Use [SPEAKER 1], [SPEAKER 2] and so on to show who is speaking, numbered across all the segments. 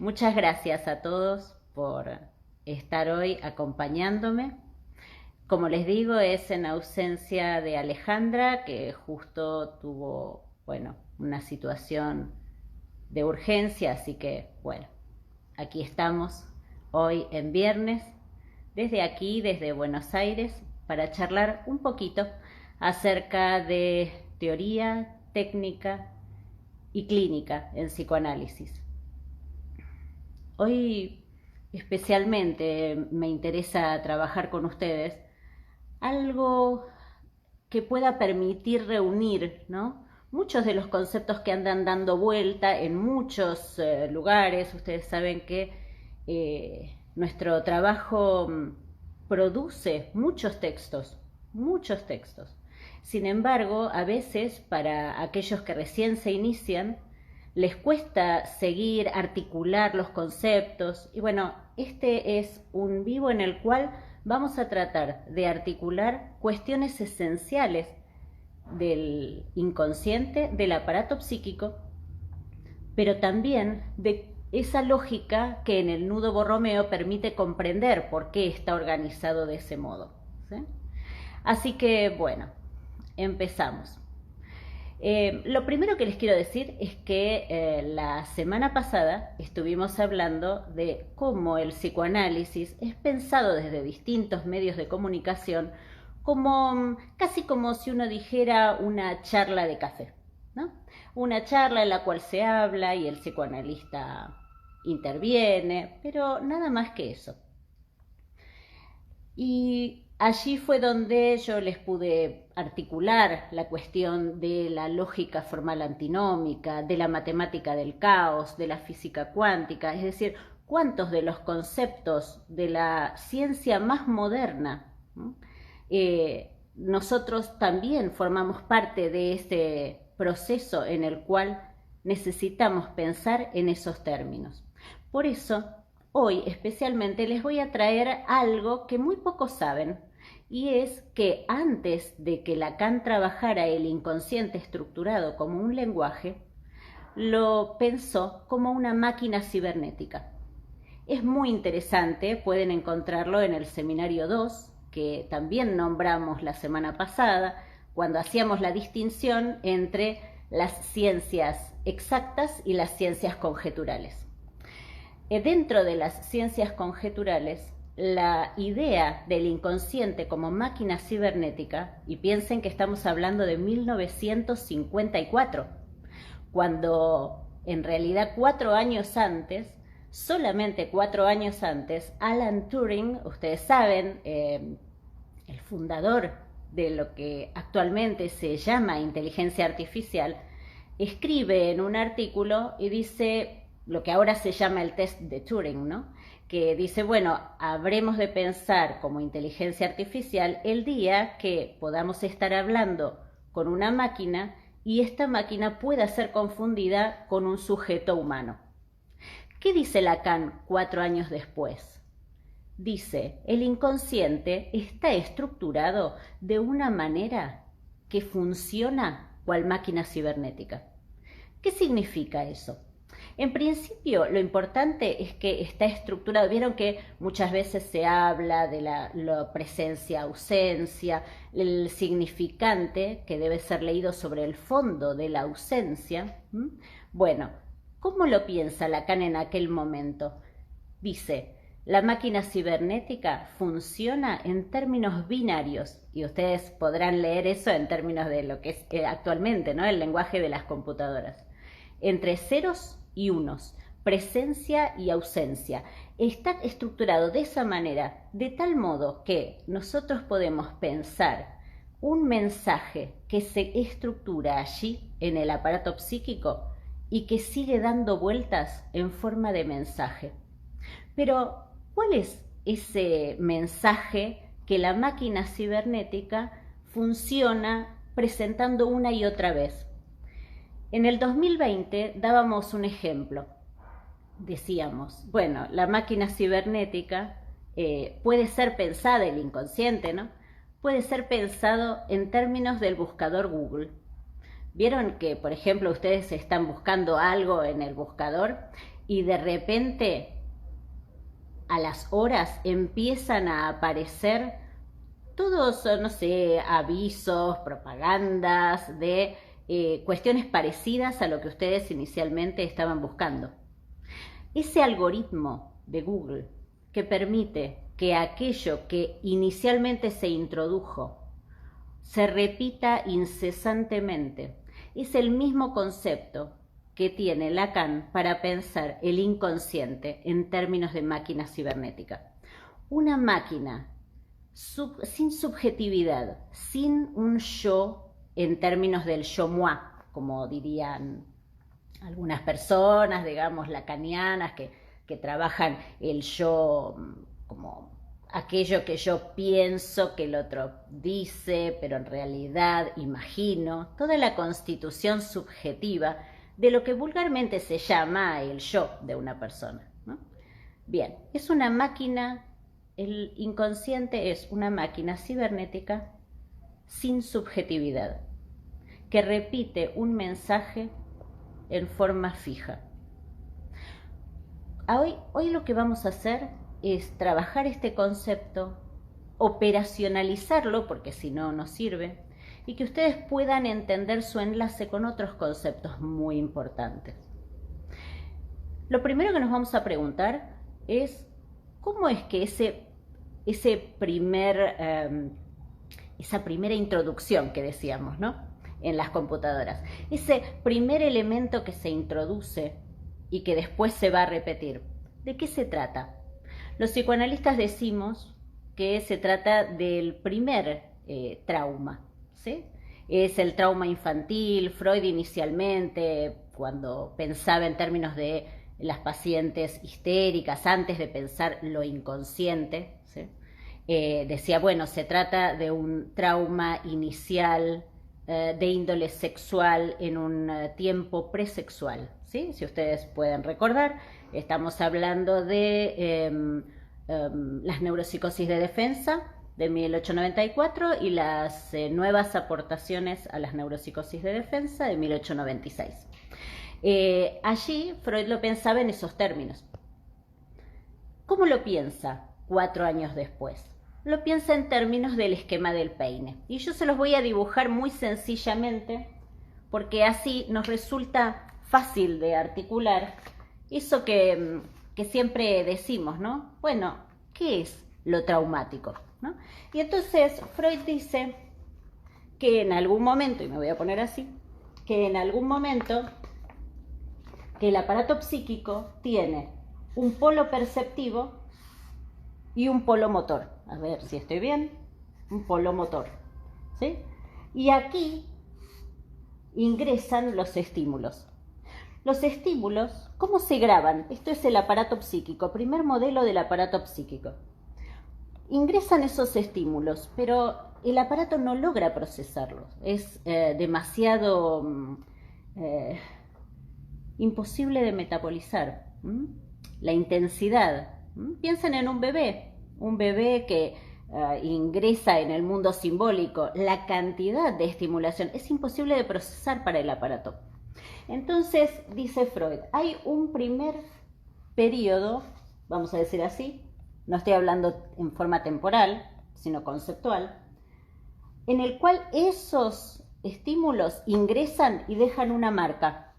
[SPEAKER 1] Muchas gracias a todos por estar hoy acompañándome. Como les digo, es en ausencia de Alejandra, que justo tuvo, bueno, una situación de urgencia, así que, bueno, aquí estamos hoy en viernes, desde aquí, desde Buenos Aires, para charlar un poquito acerca de teoría, técnica y clínica en psicoanálisis. Hoy especialmente me interesa trabajar con ustedes algo que pueda permitir reunir, ¿no? Muchos de los conceptos que andan dando vuelta en muchos lugares. Ustedes saben que nuestro trabajo produce muchos textos. Sin embargo, a veces para aquellos que recién se inician, les cuesta seguir, articular los conceptos. Y bueno, este es un vivo en el cual vamos a tratar de articular cuestiones esenciales del inconsciente, del aparato psíquico, pero también de esa lógica que en el nudo Borromeo permite comprender por qué está organizado de ese modo, ¿sí? Así que, bueno, empezamos. Lo primero que les quiero decir es que la semana pasada estuvimos hablando de cómo el psicoanálisis es pensado desde distintos medios de comunicación como casi como si uno dijera una charla de café, ¿no? Una charla en la cual se habla y el psicoanalista interviene, pero nada más que eso. Y allí fue donde yo les pude articular la cuestión de la lógica formal antinómica, de la matemática del caos, de la física cuántica, es decir, cuántos de los conceptos de la ciencia más moderna, ¿no? Nosotros también formamos parte de ese proceso en el cual necesitamos pensar en esos términos. Por eso, hoy especialmente les voy a traer algo que muy pocos saben, y es que antes de que Lacan trabajara el inconsciente estructurado como un lenguaje, lo pensó como una máquina cibernética. Es muy interesante, pueden encontrarlo en el seminario 2, que también nombramos la semana pasada, cuando hacíamos la distinción entre las ciencias exactas y las ciencias conjeturales. Dentro de las ciencias conjeturales, la idea del inconsciente como máquina cibernética, y piensen que estamos hablando de 1954, cuando en realidad 4 años antes, solamente 4 años antes, Alan Turing, ustedes saben, el fundador de lo que actualmente se llama inteligencia artificial, escribe en un artículo y dice lo que ahora se llama el test de Turing, ¿no? Que dice, bueno, habremos de pensar como inteligencia artificial el día que podamos estar hablando con una máquina y esta máquina pueda ser confundida con un sujeto humano. ¿Qué dice Lacan 4 años después? Dice, el inconsciente está estructurado de una manera que funciona cual máquina cibernética. ¿Qué significa eso? En principio, lo importante es que está estructurado. Vieron que muchas veces se habla de la presencia-ausencia, el significante que debe ser leído sobre el fondo de la ausencia. Bueno, ¿cómo lo piensa Lacan en aquel momento? Dice, la máquina cibernética funciona en términos binarios, y ustedes podrán leer eso en términos de lo que es actualmente, ¿no? El lenguaje de las computadoras. Entre ceros y unos, presencia y ausencia. Está estructurado de esa manera, de tal modo que nosotros podemos pensar un mensaje que se estructura allí en el aparato psíquico y que sigue dando vueltas en forma de mensaje. Pero, ¿cuál es ese mensaje que la máquina cibernética funciona presentando una y otra vez? En el 2020 dábamos un ejemplo. Decíamos, bueno, la máquina cibernética puede ser pensada, el inconsciente, ¿no? Puede ser pensado en términos del buscador Google. Vieron que, por ejemplo, ustedes están buscando algo en el buscador y de repente a las horas empiezan a aparecer todos, no sé, avisos, propagandas de cuestiones parecidas a lo que ustedes inicialmente estaban buscando. Ese algoritmo de Google que permite que aquello que inicialmente se introdujo se repita incesantemente es el mismo concepto que tiene Lacan para pensar el inconsciente en términos de máquina cibernética. Una máquina sin subjetividad, sin un yo en términos del yo-moi, como dirían algunas personas, digamos, lacanianas, que trabajan el yo como aquello que yo pienso que el otro dice, pero en realidad imagino, toda la constitución subjetiva de lo que vulgarmente se llama el yo de una persona, ¿no? Bien, es una máquina, el inconsciente es una máquina cibernética sin subjetividad, que repite un mensaje en forma fija. Hoy lo que vamos a hacer es trabajar este concepto, operacionalizarlo, porque si no, no sirve, y que ustedes puedan entender su enlace con otros conceptos muy importantes. Lo primero que nos vamos a preguntar es cómo es que esa primera introducción que decíamos, ¿no?, en las computadoras, ese primer elemento que se introduce y que después se va a repetir, ¿de qué se trata? Los psicoanalistas decimos que se trata del primer trauma, ¿sí? Es el trauma infantil. Freud inicialmente, cuando pensaba en términos de las pacientes histéricas, antes de pensar lo inconsciente, ¿sí?, decía, bueno, se trata de un trauma inicial de índole sexual en un tiempo presexual, ¿sí? Si ustedes pueden recordar, estamos hablando de las neuropsicosis de defensa de 1894 y las nuevas aportaciones a las neuropsicosis de defensa de 1896. Allí Freud lo pensaba en esos términos. ¿Cómo lo piensa 4 años después? Lo piensa en términos del esquema del peine. Y yo se los voy a dibujar muy sencillamente, porque así nos resulta fácil de articular eso que siempre decimos, ¿no? Bueno, ¿qué es lo traumático?, ¿no? Y entonces Freud dice que en algún momento, y me voy a poner así, que en algún momento que el aparato psíquico tiene un polo perceptivo y un polo motor. A ver si estoy bien. Un polo motor, ¿sí? Y aquí ingresan los estímulos. Los estímulos, ¿cómo se graban? Esto es el aparato psíquico, primer modelo del aparato psíquico. Ingresan esos estímulos, pero el aparato no logra procesarlos. Es demasiado imposible de metabolizar. La intensidad. Piensen en un bebé que ingresa en el mundo simbólico. La cantidad de estimulación es imposible de procesar para el aparato. Entonces, dice Freud, hay un primer periodo, vamos a decir así, no estoy hablando en forma temporal, sino conceptual, en el cual esos estímulos ingresan y dejan una marca.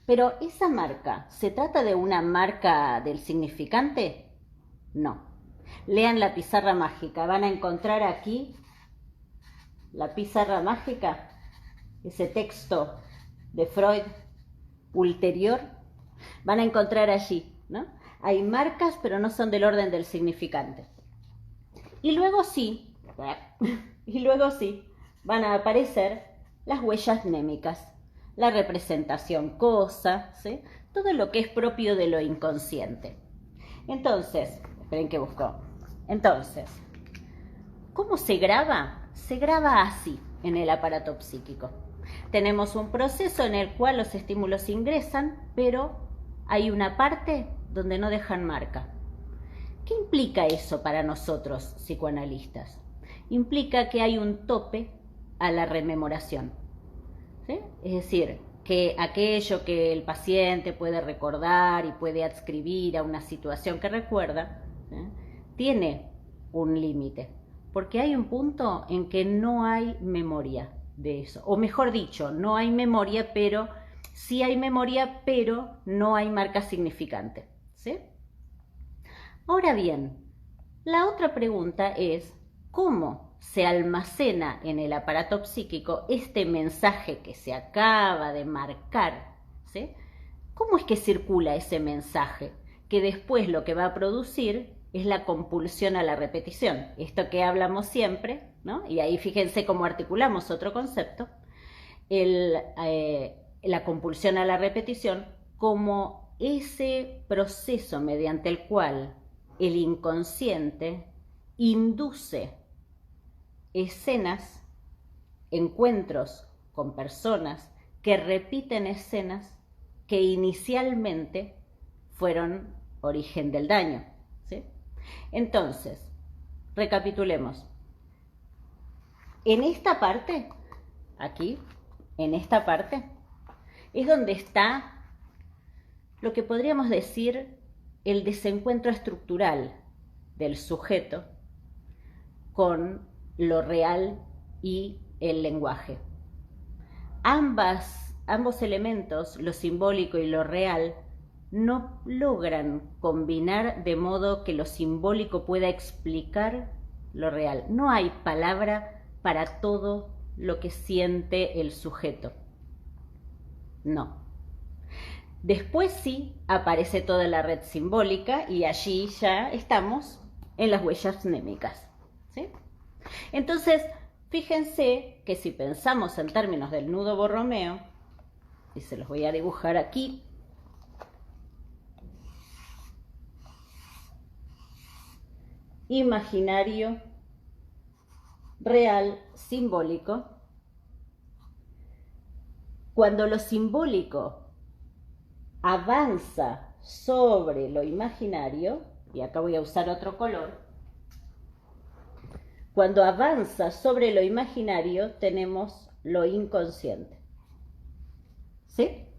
[SPEAKER 1] Pero esa marca, ¿se trata de una marca del significante? No. Lean la pizarra mágica, van a encontrar aquí la pizarra mágica, ese texto de Freud ulterior, van a encontrar allí, ¿no? Hay marcas, pero no son del orden del significante. Y luego sí, van a aparecer las huellas mnémicas, la representación cosa, ¿sí?, todo lo que es propio de lo inconsciente. Entonces, esperen que busco. Entonces, ¿cómo se graba? Se graba así en el aparato psíquico. Tenemos un proceso en el cual los estímulos ingresan, pero hay una parte donde no dejan marca. ¿Qué implica eso para nosotros, psicoanalistas? Implica que hay un tope a la rememoración, ¿sí? Es decir, que aquello que el paciente puede recordar y puede adscribir a una situación que recuerda, tiene un límite, porque hay un punto en que no hay memoria de eso, o mejor dicho, no hay memoria, pero sí hay memoria, pero no hay marca significante, ¿sí? Ahora bien, la otra pregunta es, ¿cómo se almacena en el aparato psíquico este mensaje que se acaba de marcar? ¿Sí? ¿Cómo es que circula ese mensaje? Que después lo que va a producir es la compulsión a la repetición. Esto que hablamos siempre, ¿no? Y ahí fíjense cómo articulamos otro concepto. La compulsión a la repetición como ese proceso mediante el cual el inconsciente induce escenas, encuentros con personas que repiten escenas que inicialmente fueron origen del daño, ¿sí? Entonces, recapitulemos. En esta parte, aquí, en esta parte, es donde está lo que podríamos decir el desencuentro estructural del sujeto con lo real y el lenguaje. Ambos elementos, lo simbólico y lo real, no logran combinar de modo que lo simbólico pueda explicar lo real. No hay palabra para todo lo que siente el sujeto. No. Después sí aparece toda la red simbólica y allí ya estamos en las huellas mnémicas, ¿sí? Entonces, fíjense que si pensamos en términos del nudo Borromeo, y se los voy a dibujar aquí, imaginario, real, simbólico, cuando lo simbólico avanza sobre lo imaginario, y acá voy a usar otro color, cuando avanza sobre lo imaginario tenemos lo inconsciente, ¿sí?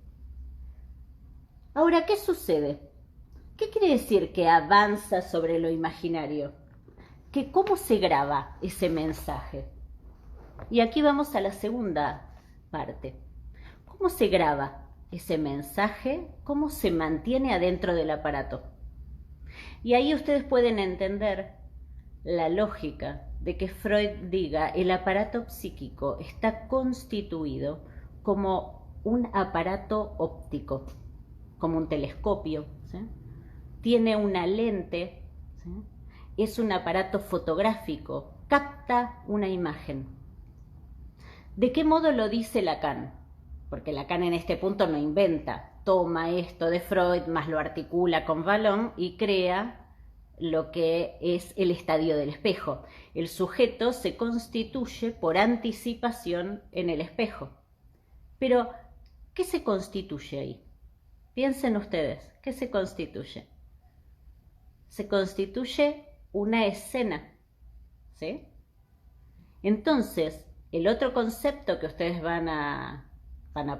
[SPEAKER 1] Ahora, ¿qué sucede? ¿Qué quiere decir que avanza sobre lo imaginario? Que ¿cómo se graba ese mensaje? Y aquí vamos a la segunda parte. ¿Cómo se graba ese mensaje? ¿Cómo se mantiene adentro del aparato? Y ahí ustedes pueden entender la lógica de que Freud diga el aparato psíquico está constituido como un aparato óptico, como un telescopio, ¿sí? Tiene una lente, ¿sí? Es un aparato fotográfico, capta una imagen. ¿De qué modo lo dice Lacan? Porque Lacan en este punto no inventa, toma esto de Freud, más lo articula con Vallon y crea lo que es el estadio del espejo. El sujeto se constituye por anticipación en el espejo. Pero, ¿qué se constituye ahí? Piensen ustedes, ¿qué se constituye? Se constituye una escena, ¿sí? Entonces, el otro concepto que ustedes van a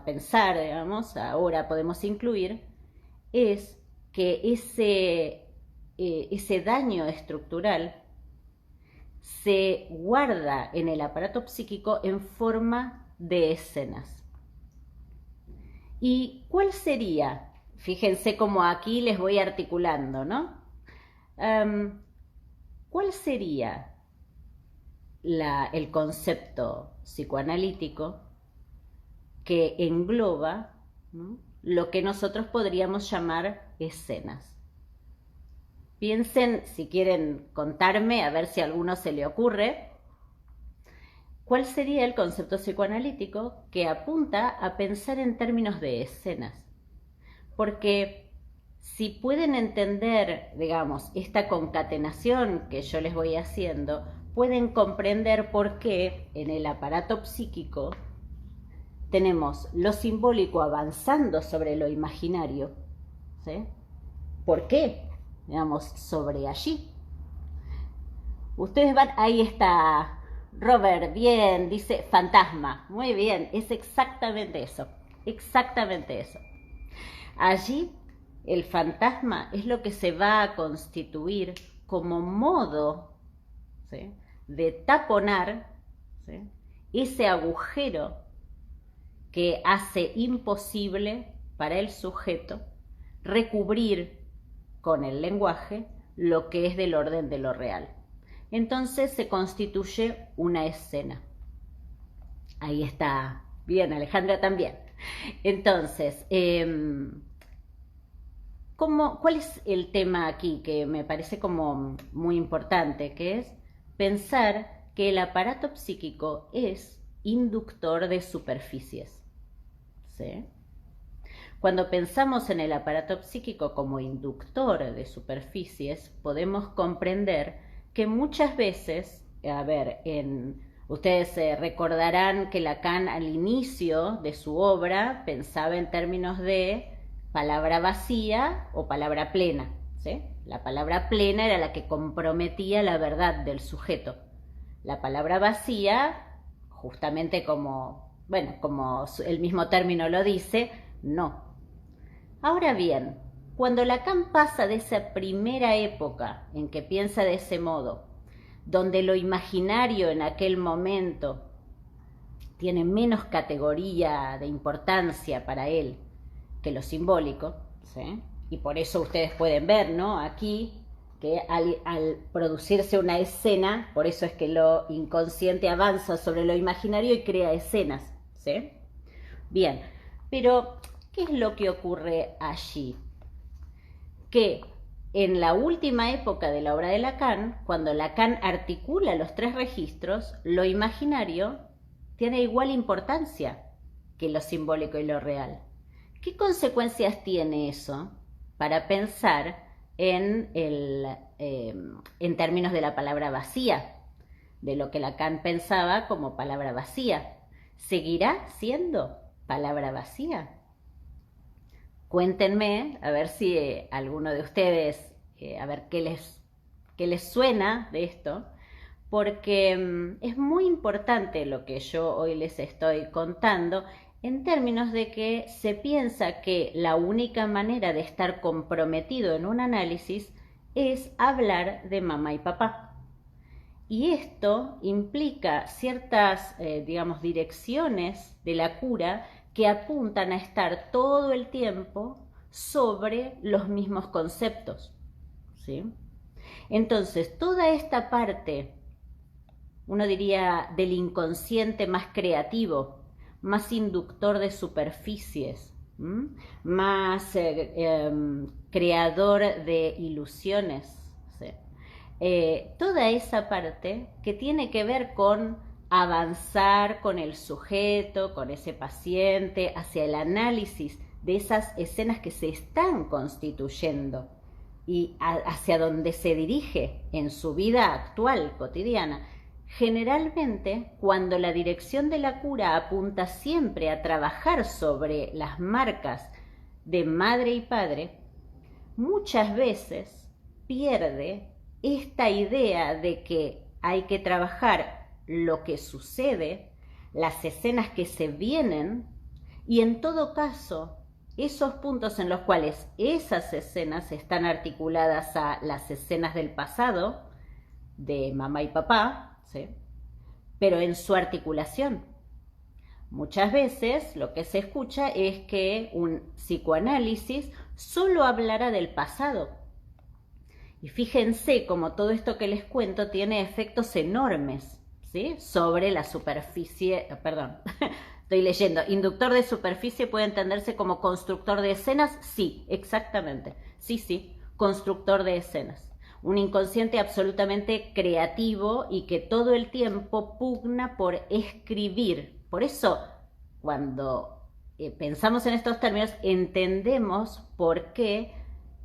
[SPEAKER 1] pensar, digamos, ahora podemos incluir, es que ese daño estructural se guarda en el aparato psíquico en forma de escenas. ¿Y cuál sería? Fíjense cómo aquí les voy articulando, ¿no? ¿Cuál sería el concepto psicoanalítico que engloba, ¿no?, lo que nosotros podríamos llamar escenas? Piensen, si quieren contarme, a ver si a alguno se le ocurre, ¿cuál sería el concepto psicoanalítico que apunta a pensar en términos de escenas? Porque si pueden entender, digamos, esta concatenación que yo les voy haciendo, pueden comprender por qué en el aparato psíquico tenemos lo simbólico avanzando sobre lo imaginario, ¿sí? ¿Por qué? Digamos, sobre allí. Ustedes van, ahí está Robert, bien, dice fantasma, muy bien, es exactamente eso. exactamente eso. Allí el fantasma es lo que se va a constituir como modo, ¿sí?, de taponar, ¿sí?, ese agujero que hace imposible para el sujeto recubrir con el lenguaje lo que es del orden de lo real. Entonces se constituye una escena. Ahí está. Bien, Alejandra también. Entonces, ¿cuál es el tema aquí que me parece como muy importante? Que es pensar que el aparato psíquico es inductor de superficies. ¿Sí? Cuando pensamos en el aparato psíquico como inductor de superficies, podemos comprender que muchas veces, ustedes recordarán que Lacan al inicio de su obra pensaba en términos de palabra vacía o palabra plena, ¿sí? La palabra plena era la que comprometía la verdad del sujeto. La palabra vacía, justamente como el mismo término lo dice, no. Ahora bien, cuando Lacan pasa de esa primera época en que piensa de ese modo, donde lo imaginario en aquel momento tiene menos categoría de importancia para él que lo simbólico, ¿sí? Y por eso ustedes pueden ver, ¿no?, aquí que al producirse una escena, por eso es que lo inconsciente avanza sobre lo imaginario y crea escenas, ¿sí? Bien, pero ¿qué es lo que ocurre allí? Que en la última época de la obra de Lacan, cuando Lacan articula los tres registros, lo imaginario tiene igual importancia que lo simbólico y lo real. ¿Qué consecuencias tiene eso para pensar en términos de la palabra vacía, de lo que Lacan pensaba como palabra vacía? ¿Seguirá siendo palabra vacía? Cuéntenme, a ver si alguno de ustedes, a ver qué les suena de esto, porque es muy importante lo que yo hoy les estoy contando en términos de que se piensa que la única manera de estar comprometido en un análisis es hablar de mamá y papá. Y esto implica ciertas, direcciones de la cura que apuntan a estar todo el tiempo sobre los mismos conceptos, ¿sí? Entonces, toda esta parte, uno diría, del inconsciente más creativo, más inductor de superficies, más creador de ilusiones, ¿sí? Toda esa parte que tiene que ver con avanzar con el sujeto, con ese paciente, hacia el análisis de esas escenas que se están constituyendo y hacia donde se dirige en su vida actual, cotidiana. Generalmente, cuando la dirección de la cura apunta siempre a trabajar sobre las marcas de madre y padre, muchas veces pierde esta idea de que hay que trabajar lo que sucede, las escenas que se vienen, y en todo caso, esos puntos en los cuales esas escenas están articuladas a las escenas del pasado, de mamá y papá, ¿sí?, pero en su articulación. Muchas veces lo que se escucha es que un psicoanálisis solo hablará del pasado. Y fíjense cómo todo esto que les cuento tiene efectos enormes, ¿sí?, sobre la superficie, perdón, estoy leyendo, inductor de superficie puede entenderse como constructor de escenas, sí, exactamente, sí, constructor de escenas. Un inconsciente absolutamente creativo y que todo el tiempo pugna por escribir. Por eso, cuando pensamos en estos términos, entendemos por qué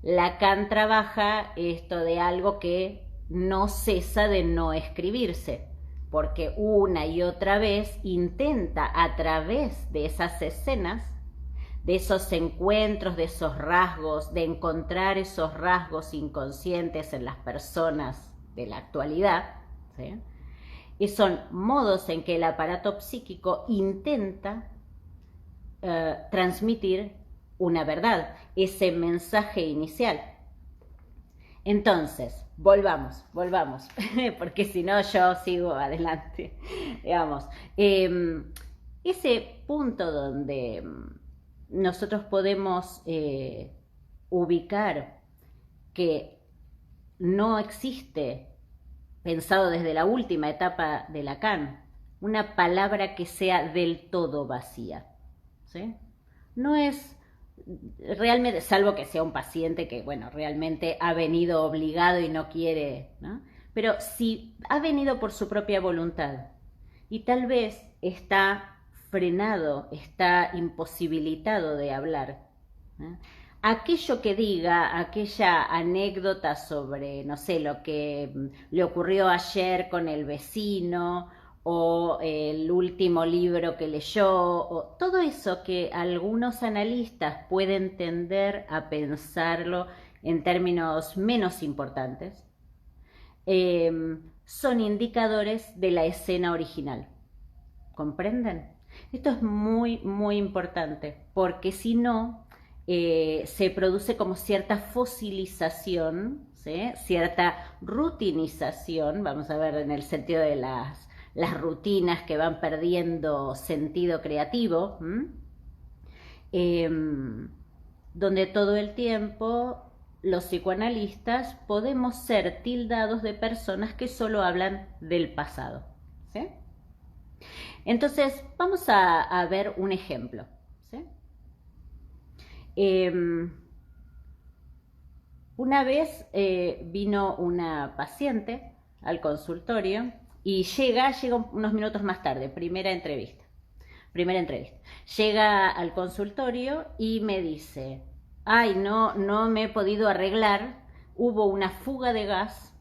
[SPEAKER 1] Lacan trabaja esto de algo que no cesa de no escribirse, porque una y otra vez intenta a través de esas escenas, de esos encuentros, de esos rasgos, de encontrar esos rasgos inconscientes en las personas de la actualidad, ¿sí?, y son modos en que el aparato psíquico intenta transmitir una verdad, ese mensaje inicial. Entonces, volvamos, porque si no yo sigo adelante, digamos. Ese punto donde nosotros podemos ubicar que no existe, pensado desde la última etapa de Lacan, una palabra que sea del todo vacía, ¿sí? No es realmente, salvo que sea un paciente que, bueno, realmente ha venido obligado y no quiere, ¿no? Pero si ha venido por su propia voluntad y tal vez está frenado, está imposibilitado de hablar, ¿no? Aquello que diga, aquella anécdota sobre, no sé, lo que le ocurrió ayer con el vecino o el último libro que leyó, o todo eso que algunos analistas pueden tender a pensarlo en términos menos importantes, son indicadores de la escena original. ¿Comprenden? Esto es muy, muy importante, porque si no, se produce como cierta fosilización, ¿sí? Cierta rutinización, vamos a ver en el sentido de las rutinas que van perdiendo sentido creativo, donde todo el tiempo los psicoanalistas podemos ser tildados de personas que solo hablan del pasado, ¿sí? Entonces, vamos a ver un ejemplo, ¿sí? Una vez vino una paciente al consultorio y llega unos minutos más tarde, primera entrevista. Llega al consultorio y me dice, ay, no me he podido arreglar, hubo una fuga de gas,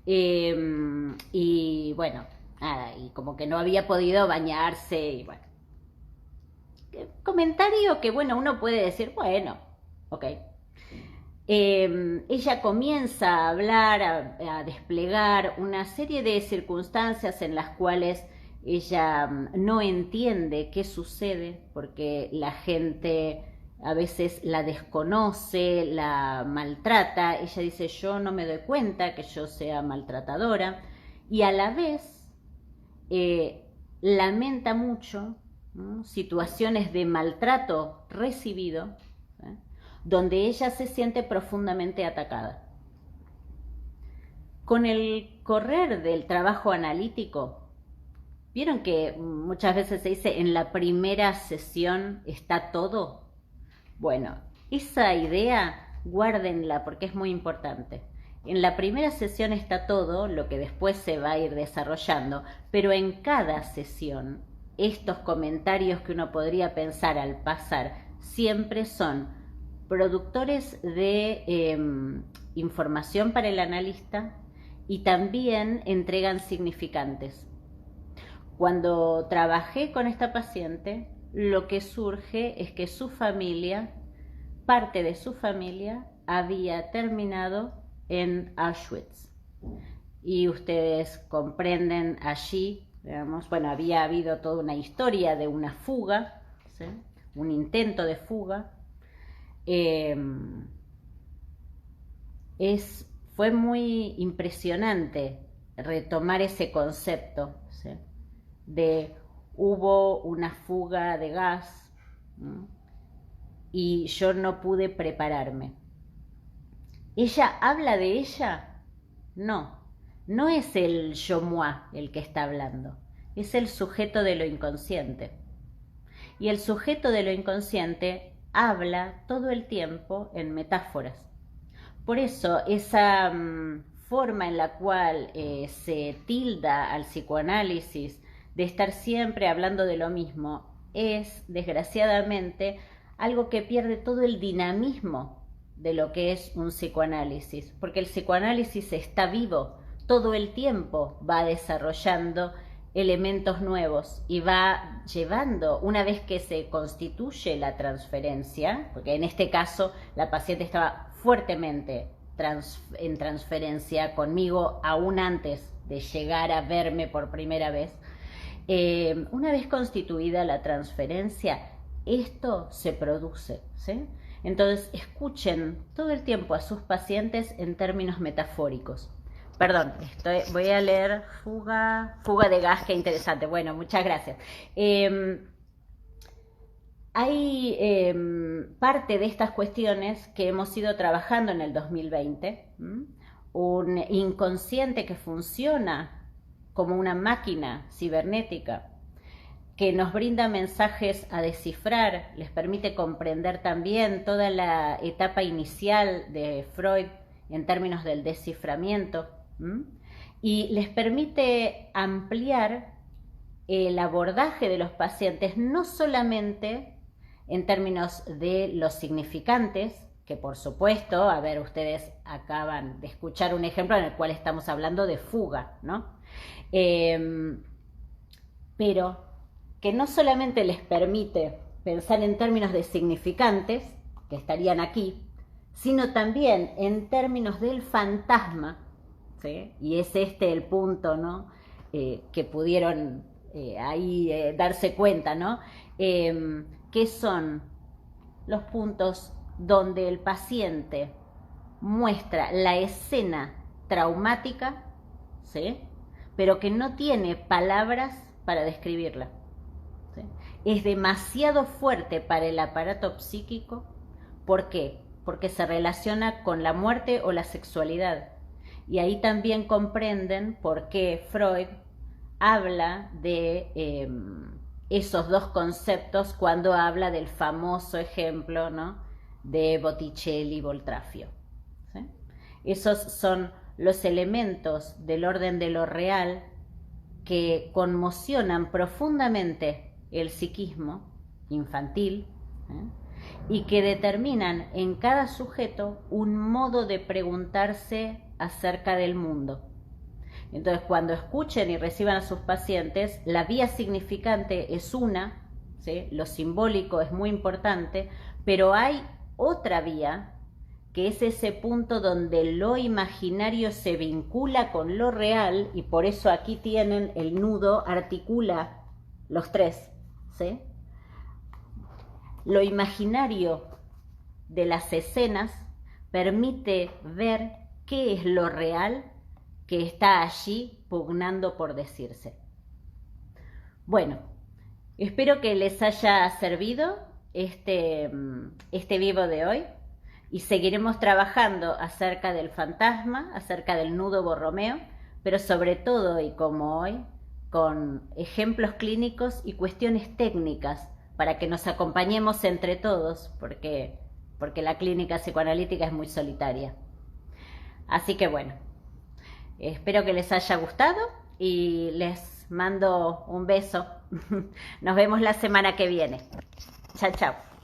[SPEAKER 1] y bueno, nada, y como que no había podido bañarse, y bueno. Comentario que, bueno, uno puede decir, bueno, ok. Ella comienza a hablar, a desplegar una serie de circunstancias en las cuales ella no entiende qué sucede, porque la gente a veces la desconoce, la maltrata. Ella dice, yo no me doy cuenta que yo sea maltratadora, y a la vez lamenta mucho, ¿no?, situaciones de maltrato recibido, ¿eh?, donde ella se siente profundamente atacada. Con el correr del trabajo analítico, ¿vieron que muchas veces se dice en la primera sesión está todo? Bueno, esa idea guárdenla porque es muy importante. En la primera sesión está todo, lo que después se va a ir desarrollando, pero en cada sesión estos comentarios que uno podría pensar al pasar siempre son productores de información para el analista y también entregan significantes. Cuando trabajé con esta paciente, lo que surge es que su familia, parte de su familia, había terminado en Auschwitz. Y ustedes comprenden allí, digamos, bueno, había habido toda una historia de una fuga, ¿sí?, un intento de fuga. Fue muy impresionante retomar ese concepto, ¿sí?, de hubo una fuga de gas, ¿no?, y yo no pude prepararme. ¿Ella habla de ella? No es el yo moi el que está hablando, es el sujeto de lo inconsciente. Y el sujeto de lo inconsciente habla todo el tiempo en metáforas. Por eso esa forma en la cual se tilda al psicoanálisis de estar siempre hablando de lo mismo es, desgraciadamente, algo que pierde todo el dinamismo de lo que es un psicoanálisis, porque el psicoanálisis está vivo, todo el tiempo va desarrollando elementos nuevos y va llevando, una vez que se constituye la transferencia, porque en este caso la paciente estaba fuertemente en transferencia conmigo aún antes de llegar a verme por primera vez, una vez constituida la transferencia, esto se produce, ¿sí? Entonces, escuchen todo el tiempo a sus pacientes en términos metafóricos. Perdón, voy a leer fuga de gas, qué interesante. Bueno, muchas gracias. Hay parte de estas cuestiones que hemos ido trabajando en el 2020. Un inconsciente que funciona como una máquina cibernética, que nos brinda mensajes a descifrar, les permite comprender también toda la etapa inicial de Freud en términos del desciframiento, y les permite ampliar el abordaje de los pacientes, no solamente en términos de los significantes, que por supuesto, a ver, ustedes acaban de escuchar un ejemplo en el cual estamos hablando de fuga, ¿no? Pero que no solamente les permite pensar en términos de significantes, que estarían aquí, sino también en términos del fantasma, ¿sí? Y es este el punto, ¿no? Que pudieron ahí darse cuenta, ¿no? Que son los puntos donde el paciente muestra la escena traumática, ¿sí? Pero que no tiene palabras para describirla, ¿sí? Es demasiado fuerte para el aparato psíquico. ¿Por qué? Porque se relaciona con la muerte o la sexualidad. Y ahí también comprenden por qué Freud habla de esos dos conceptos cuando habla del famoso ejemplo, ¿no?, de Botticelli y Boltraffio, ¿sí? Esos son los elementos del orden de lo real que conmocionan profundamente el psiquismo infantil, y que determinan en cada sujeto un modo de preguntarse acerca del mundo. Entonces, cuando escuchen y reciban a sus pacientes, la vía significante es una, ¿sí? Lo simbólico es muy importante, pero hay otra vía, que es ese punto donde lo imaginario se vincula con lo real, y por eso aquí tienen el nudo, articula los tres, ¿sí? Lo imaginario de las escenas permite ver qué es lo real que está allí pugnando por decirse. Bueno, espero que les haya servido este vivo de hoy, y seguiremos trabajando acerca del fantasma, acerca del nudo borromeo, pero sobre todo, y como hoy, con ejemplos clínicos y cuestiones técnicas para que nos acompañemos entre todos, porque la clínica psicoanalítica es muy solitaria. Así que bueno, espero que les haya gustado y les mando un beso. Nos vemos la semana que viene. Chao, chao.